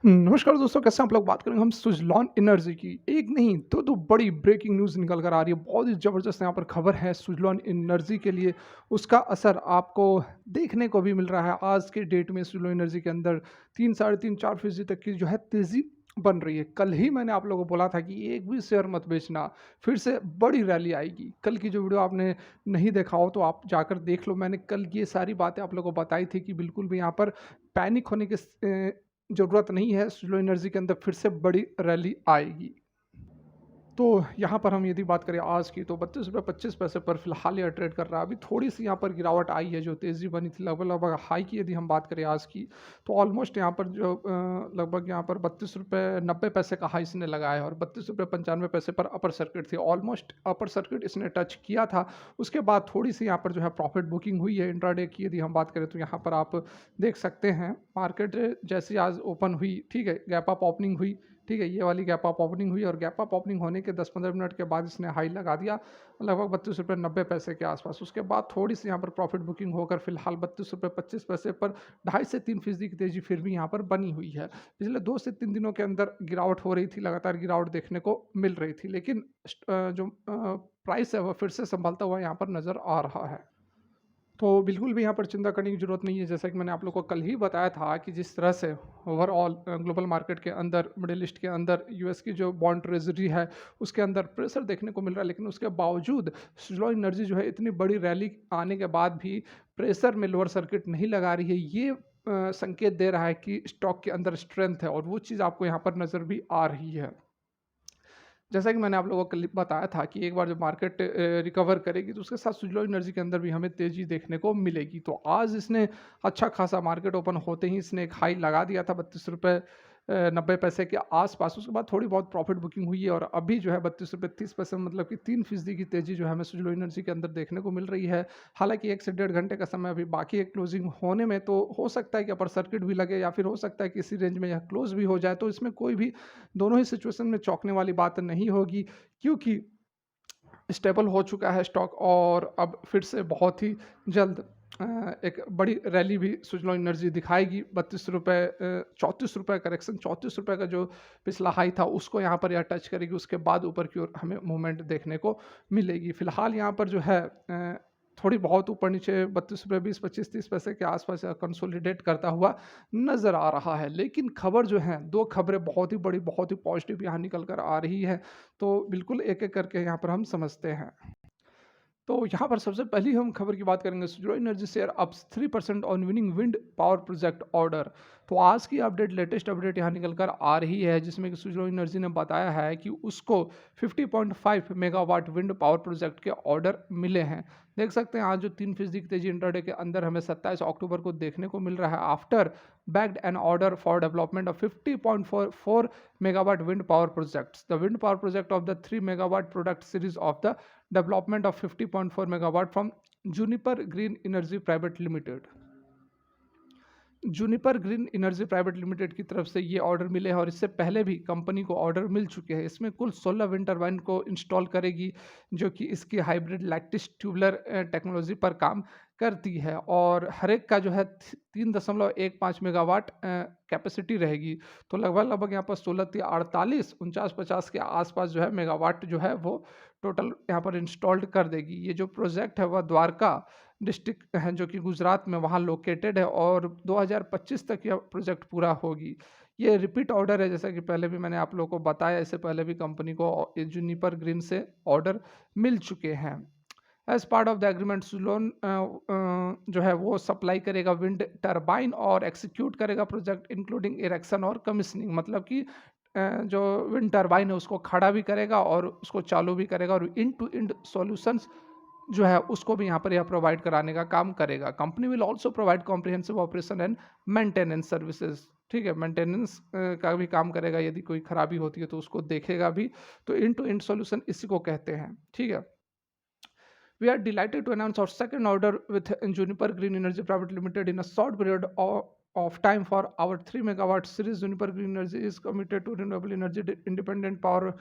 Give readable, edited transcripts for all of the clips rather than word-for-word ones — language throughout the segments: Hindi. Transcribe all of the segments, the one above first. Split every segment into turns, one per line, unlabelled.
नमस्कार दोस्तों, कैसे हैं आप लोग? बात करेंगे हम सुज़लॉन एनर्जी की। एक नहीं, दो बड़ी ब्रेकिंग न्यूज़ निकल कर आ रही है। बहुत ही ज़बरदस्त यहाँ पर खबर है सुज़लॉन एनर्जी के लिए। उसका असर आपको देखने को भी मिल रहा है। आज के डेट में सुज़लॉन एनर्जी के अंदर 3, साढ़े 3, 4% तक की जो है तेज़ी बन रही है। कल ही मैंने आप लोगों को बोला था कि एक भी शेयर मत बेचना, फिर से बड़ी रैली आएगी। कल की जो वीडियो आपने नहीं देखा हो तो आप जाकर देख लो। मैंने कल ये सारी बातें आप लोगों को बताई थी कि बिल्कुल भी यहाँ पर पैनिक होने की ज़रूरत नहीं है, स्लो एनर्जी के अंदर फिर से बड़ी रैली आएगी। तो यहाँ पर हम यदि बात करें आज की तो ₹32.25 पर फिलहाल यह ट्रेड कर रहा है। अभी थोड़ी-सी यहाँ पर गिरावट आई है, जो तेज़ी बनी थी लगभग-लगभग हाई की यदि हम बात करें आज की, तो ऑलमोस्ट यहाँ पर जो लगभग यहाँ पर ₹32.90 का हाई इसने लगाया है और ₹32.95 पर अपर सर्किट थी। ऑलमोस्ट अपर सर्किट इसने टच किया था। उसके बाद थोड़ी-सी यहाँ पर जो है प्रॉफिट बुकिंग हुई है इंट्राडे की यदि हम बात करें तो यहाँ पर आप देख सकते हैं, मार्केट जैसी आज ओपन हुई, ठीक है, गैप अप ओपनिंग हुई, ठीक है, ये वाली गैप अप ओपनिंग हुई और गैप अप ओपनिंग होने के 10-15 मिनट के बाद इसने हाई लगा दिया लगभग ₹32.90 के आसपास। उसके बाद थोड़ी-सी यहाँ पर प्रॉफिट बुकिंग होकर फिलहाल ₹32.25 पर 2.5 से 3% की तेज़ी फिर भी यहाँ पर बनी हुई है। पिछले 2 से 3 दिनों के अंदर गिरावट हो रही थी, लगातार गिरावट देखने को मिल रही थी, लेकिन जो प्राइस है वह फिर से सँभलता हुआ यहाँ पर नज़र आ रहा है। तो बिल्कुल भी यहाँ पर चिंता करने की ज़रूरत नहीं है। जैसा कि मैंने आप लोगों को कल ही बताया था कि जिस तरह से ओवरऑल ग्लोबल मार्केट के अंदर, मिडल ईस्ट के अंदर यूएस की जो बॉन्ड ट्रेज़री है, उसके अंदर प्रेशर देखने को मिल रहा है। लेकिन उसके बावजूद स्लो एनर्जी जो है इतनी बड़ी रैली आने के बाद भी प्रेशर में लोअर सर्किट नहीं लगा रही है। ये संकेत दे रहा है कि स्टॉक के अंदर स्ट्रेंथ है और वो चीज़ आपको यहाँ पर नज़र भी आ रही है। जैसा कि मैंने आप लोगों को कल बताया था कि एक बार जब मार्केट रिकवर करेगी तो उसके साथ सुजलॉन एनर्जी के अंदर भी हमें तेज़ी देखने को मिलेगी। तो आज इसने अच्छा खासा मार्केट ओपन होते ही इसने एक हाई लगा दिया था ₹32.90 के आस-पास। उसके बाद थोड़ी बहुत प्रॉफिट बुकिंग हुई है और अभी जो है ₹32.30 मतलब कि 3% की तेज़ी जो है हमें सुजलॉन एनर्जी के अंदर देखने को मिल रही है। हालाँकि 1 से डेढ़ घंटे का समय अभी बाकी है क्लोजिंग होने में, तो हो सकता है कि अपर सर्किट भी लगे या फिर हो सकता है कि इसी रेंज में यह क्लोज़ भी हो जाए। तो इसमें कोई भी दोनों ही सिचुएशन में चौंकने वाली बात नहीं होगी, क्योंकि स्टेबल हो चुका है स्टॉक और अब फिर से बहुत ही जल्द एक बड़ी रैली भी सुजलॉन एनर्जी दिखाएगी। ₹32 करेक्शन, ₹34 का जो पिछला हाई था उसको यहाँ पर यह टच करेगी, उसके बाद ऊपर की ओर हमें मूवमेंट देखने को मिलेगी। फिलहाल यहाँ पर जो है थोड़ी बहुत ऊपर नीचे ₹32, 20, 25, 30 के आसपास कंसोलिडेट करता हुआ नज़र आ रहा है। लेकिन खबर जो है, 2 खबरें बहुत ही बड़ी, बहुत ही पॉजिटिव यहाँ निकल कर आ रही है। तो बिल्कुल एक-एक करके यहाँ पर हम समझते हैं। तो यहाँ पर सबसे पहली हम खबर की बात करेंगे, Suzlon energy share ups 3% on winning wind power project order. तो आज की अपडेट, लेटेस्ट अपडेट यहाँ निकल कर आ रही है, जिसमें कि सुजलॉन एनर्जी ने बताया है कि उसको 50.5 मेगावाट विंड पावर प्रोजेक्ट के ऑर्डर मिले हैं। देख सकते हैं आज जो 3% की तेजी इंटरडे के अंदर हमें 27 अक्टूबर को देखने को मिल रहा है, after backed an order for development of 50.44 megawatt wind power projects. The wind power project of the 3 megawatt product series of the development of 50.4 megawatt from Juniper Green Energy Private Limited. Juniper green energy private limited की तरफ से ये ऑर्डर मिले हैं और इससे पहले भी कंपनी को ऑर्डर मिल चुके हैं। इसमें कुल 16 विंड टरबाइन को इंस्टॉल करेगी, जो कि इसकी हाइब्रिड लैटिस ट्यूबुलर टेक्नोलॉजी पर काम करती है और हर एक का जो है 3.15 मेगावाट कैपेसिटी रहेगी। तो लगभग यहाँ पर 16 तिया 48, 49-50 के आसपास जो है मेगावाट जो है वो टोटल यहाँ पर इंस्टॉल्ड कर देगी। ये जो प्रोजेक्ट है वह द्वारका डिस्ट्रिक्ट है, जो कि गुजरात में वहाँ लोकेटेड है और 2025 तक यह प्रोजेक्ट पूरा होगी। ये रिपीट ऑर्डर है, जैसा कि पहले भी मैंने आप लोगों को बताया, इससे पहले भी कंपनी को जूनिपर ग्रीन से ऑर्डर मिल चुके हैं। As part of the agreement Suzlon जो है वो सप्लाई करेगा विंड टरबाइन और एक्सिक्यूट करेगा प्रोजेक्ट इंक्लूडिंग इरेक्शन और कमीशनिंग, मतलब कि जो विंड टरबाइन है उसको खड़ा भी करेगा और उसको चालू भी करेगा और इंड टू इंड सॉल्यूशंस जो है उसको भी यहाँ पर यह प्रोवाइड कराने का काम करेगा। Company will also provide comprehensive operation and maintenance services, ठीक है, मेंटेनेंस का भी काम करेगा, यदि कोई खराबी होती है तो उसको देखेगा भी। तो इंड टू इंड सॉल्यूशन इसी को कहते हैं, ठीक है। We are delighted to announce our second order with Juniper Green Energy Private Limited in a short period of time for our 3 megawatt series. Juniper Green Energy is committed to renewable energy independent power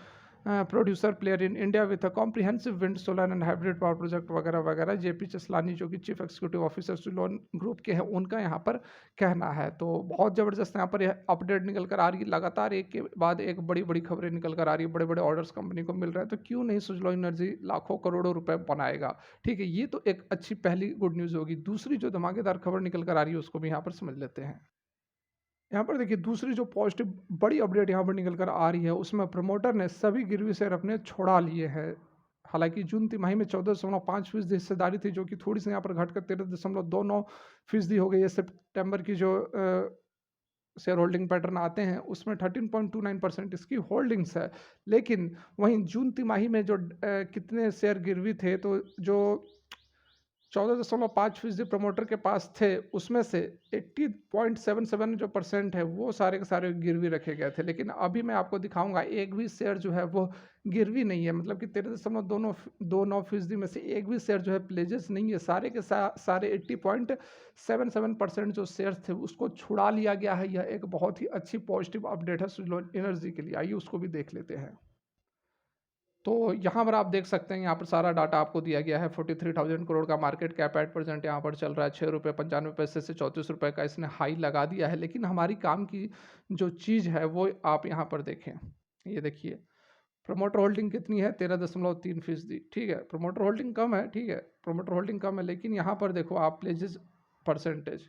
producer player in India with a comprehensive wind solar and hybrid power project वगैरह वगैरह। जेपी चसलानी जो कि चीफ एग्जीक्यूटिव ऑफिसर सुलोन ग्रुप के हैं, उनका यहाँ पर कहना है। तो बहुत ज़बरदस्त यहाँ पर यह अपडेट निकल कर आ रही है, लगातार एक के बाद एक बड़ी बड़ी खबरें निकल कर आ रही है, बड़े बड़े ऑर्डर्स कंपनी को मिल रहे हैं, तो क्यों नहीं सुजलॉन एनर्जी लाखों करोड़ों रुपए बनाएगा। ठीक है, ये तो एक अच्छी पहली गुड न्यूज़ होगी। दूसरी जो धमाकेदार खबर निकल कर आ रही है उसको भी यहाँ पर समझ लेते हैं। यहाँ पर देखिए दूसरी जो पॉजिटिव बड़ी अपडेट यहाँ पर निकल कर आ रही है, उसमें प्रमोटर ने सभी गिरवी शेयर अपने छुड़ा लिए हैं। हालांकि जून तिमाही में 14.5% हिस्सेदारी थी, जो कि थोड़ी सी यहाँ पर घटकर 13.29% हो गई है। सितंबर की जो शेयर होल्डिंग पैटर्न आते हैं उसमें 13.29% इसकी होल्डिंग्स है। लेकिन वहीं जून तिमाही में जो कितने शेयर गिरवी थे, तो जो 14.5% प्रमोटर के पास थे, उसमें से 80.77 जो परसेंट है वो सारे के सारे गिरवी रखे गए थे। लेकिन अभी मैं आपको दिखाऊंगा एक भी शेयर जो है वो गिरवी नहीं है, मतलब कि 13.29% में से एक भी शेयर जो है प्लेजेस नहीं है। सारे के सारे 80.77% जो शेयर्स थे उसको छुड़ा लिया गया है। यह एक बहुत ही अच्छी पॉजिटिव अपडेट है सुजलॉन एनर्जी के लिए। आइए उसको भी देख लेते हैं। तो यहाँ पर आप देख सकते हैं, यहाँ पर सारा डाटा आपको दिया गया है। 43,000 करोड़ का मार्केट कैप एट प्रेजेंट यहाँ पर चल रहा है। 6 रुपये 95 पैसे से 34 रुपये का इसने हाई लगा दिया है। लेकिन हमारी काम की जो चीज़ है वो आप यहाँ पर देखें। ये देखिए प्रमोटर होल्डिंग कितनी है, 13.3%। ठीक है, प्रमोटर होल्डिंग कम है, ठीक है, प्रमोटर होल्डिंग कम है, लेकिन यहाँ पर देखो आप प्लेजेस परसेंटेज,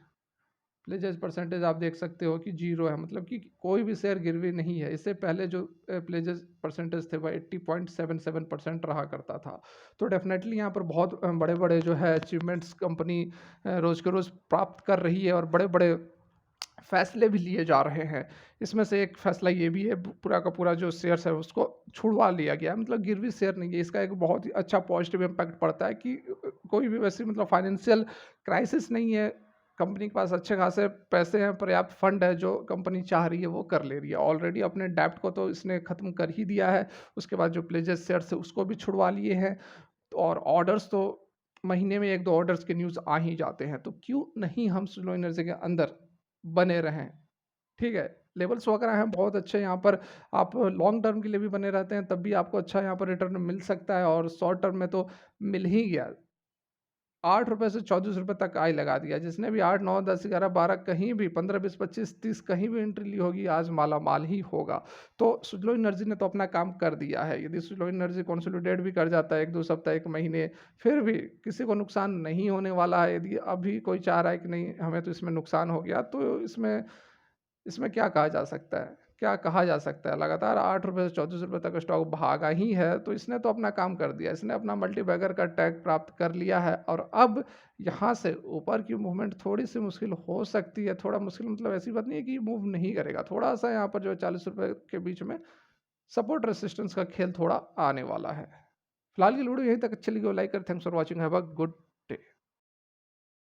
प्लेजेस परसेंटेज आप देख सकते हो कि जीरो है, मतलब कि कोई भी शेयर गिरवी नहीं है। इससे पहले जो प्लेजेस परसेंटेज थे वह 80.77% रहा करता था। तो डेफिनेटली यहाँ पर बहुत बड़े बड़े जो है अचीवमेंट्स कंपनी रोज़ के रोज़ प्राप्त कर रही है और बड़े बड़े फैसले भी लिए जा रहे हैं। इसमें से एक फैसला ये भी है, पूरा का पूरा जो शेयर्स है उसको छुड़वा लिया गया है, मतलब गिरवी शेयर नहीं है। इसका एक बहुत ही अच्छा पॉजिटिव इम्पैक्ट पड़ता है कि कोई भी वैसी मतलब फाइनेंशियल क्राइसिस नहीं है। कंपनी के पास अच्छे खासे पैसे हैं, पर्याप्त फंड है, जो कंपनी चाह रही है वो कर ले रही है। ऑलरेडी अपने डेब्ट को तो इसने ख़त्म कर ही दिया है। उसके बाद जो प्लेजेस शेयर्स है उसको भी छुड़वा लिए हैं। और ऑर्डर्स तो महीने में 1-2 ऑर्डर्स के न्यूज़ आ ही जाते हैं। तो क्यों नहीं हम सुनो एनर्जी के अंदर बने रहें। ठीक है, लेवल्स वगैरह हैं बहुत अच्छे यहाँ पर। आप लॉन्ग टर्म के लिए भी बने रहते हैं तब भी आपको अच्छा यहाँ पर रिटर्न मिल सकता है, और शॉर्ट टर्म में तो मिल ही गया। 8 रुपए से 34 रुपए तक आई लगा दिया। जिसने भी 8, 9, 10, 11, 12 कहीं भी 15, 20, 25, 30 कहीं भी एंट्री ली होगी, आज माला माल ही होगा। तो सुजलो एनर्जी ने तो अपना काम कर दिया है। यदि सुजलो एनर्जी कंसोलिडेट भी कर जाता है 1-2 सप्ताह, 1 महीने, फिर भी किसी को नुकसान नहीं होने वाला है। यदि अभी कोई चाह रहा है कि नहीं हमें तो इसमें नुकसान हो गया, तो इसमें इसमें क्या कहा जा सकता है? क्या कहा जा सकता है? लगातार 8 रुपए से 34 रुपए तक स्टॉक भागा ही है, तो इसने तो अपना काम कर दिया। इसने अपना मल्टीबैगर का टैग प्राप्त कर लिया है, और अब यहाँ से ऊपर की मूवमेंट थोड़ी-सी मुश्किल हो सकती है। थोड़ा मुश्किल मतलब ऐसी बात नहीं है कि मूव नहीं करेगा। थोड़ा-सा यहाँ पर जो है 40 रुपए के बीच में सपोर्ट रेजिस्टेंस का खेल थोड़ा आने वाला है। फिलहाल की वीडियो यहीं तक अच्छी लगी हो लाइक करें। Thanks for watching. Have a good